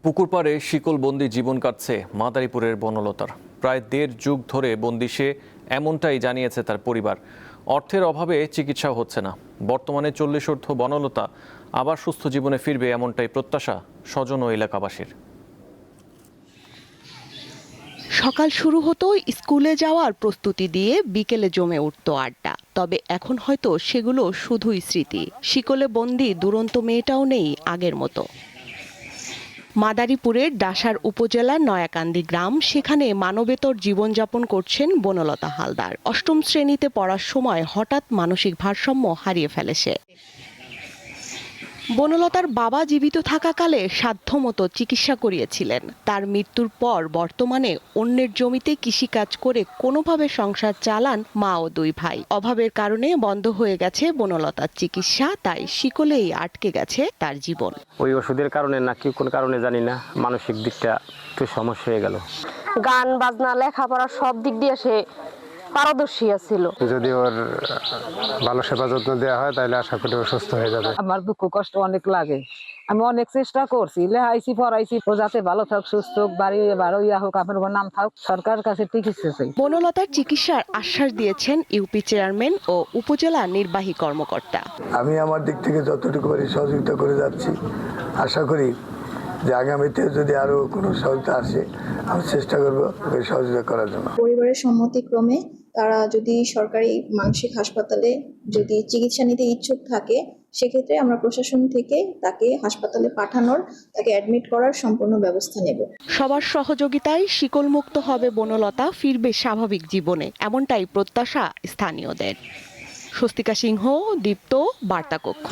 পুকুর পাড়ে শিকলবন্দি জীবন কাটছে মাদারীপুরের বনলতার। প্রায় ১.৫ যুগ ধরে বন্দি সে, এমনটাই জানিয়েছে তার পরিবার। অর্থের অভাবে চিকিৎসাও হচ্ছে না। বর্তমানে ৪০ ঊর্ধ্ব বনলতা আবার সুস্থ জীবনে ফিরবে, এমনটাই প্রত্যাশা স্বজন ও এলাকাবাসীর। সকাল শুরু হতো স্কুলে যাওয়ার প্রস্তুতি দিয়ে, বিকেলে জমে উঠত আড্ডা। তবে এখন হয়তো সেগুলো শুধুই স্মৃতি। শিকলে বন্দি দুরন্ত মেয়েটাও নেই আগের মতো। মাদারীপুরের ডাসার উপজেলার নয়াকান্দি গ্রাম, সেখানে মানবেতর জীবনযাপন করছেন বনলতা হালদার। ৮ম শ্রেণীতে পড়ার সময় হঠাৎ মানসিক ভারসাম্য হারিয়ে ফেলে সে। বনলতার বাবা জীবিত থাকাকালে সাধ্যমতো চিকিৎসা করিয়েছিলেন। তার মৃত্যুর পর বর্তমানে অন্যের জমিতে কৃষিকাজ করে কোনোভাবে সংসার চালান মা ও ২ ভাই। অভাবের কারণে বন্ধ হয়ে গেছে বনলতার চিকিৎসা, তাই শিকলেই আটকে গেছে তার জীবন। ওই ওষুধের কারণে নাকি কোন কারণে জানি না, মানসিক দিকটা একটু সমস্যা হয়ে গেল। গান বাজনা লেখাপড়া সব দিক দিয়ে সে পারদর্শী ছিল। যদি ওর ভালো সেবা যত্ন দেওয়া হয় তাহলে আশা করি ও সুস্থ হয়ে যাবে। আমার দুঃখ কষ্ট অনেক লাগে, আমি অনেক চেষ্টা করছি, লেখাইছি পড়াইছি, ও যাতে ভালো থাক, সুস্থ হোক, বাড়ি ভালো হোক, আপনার নাম থাক, সরকারের কাছে চিকিৎসা চাই। বনলতার চিকিৎসার আশ্বাস দিয়েছেন ইউপি চেয়ারম্যান ও উপজেলা নির্বাহী কর্মকর্তা। আমি আমার দিক থেকে যতটুকু পারি সহযোগিতা করে যাচ্ছি। আশা করি যে আগামীতে যদি আরো কোনো সহযোগিতা আসে, আমি চেষ্টা করব সহযোগিতা করার জন্য। পরিবারের সম্মতিক্রমে তারা যদি সরকারি মানসিক হাসপাতালে যদি চিকিৎসা নিতে ইচ্ছুক থাকে, সেক্ষেত্রে আমরা প্রশাসন থেকে তাকে হাসপাতালে পাঠানোর, তাকে অ্যাডমিট করার সম্পূর্ণ ব্যবস্থা নেব। সবার সহযোগিতায় শিকলমুক্ত হবে বনলতা, ফিরবে স্বাভাবিক জীবনে, এমনটাই প্রত্যাশা স্থানীয়দের। স্বস্তিকা সিংহ, দীপ্ত, বার্তা কক্ষ।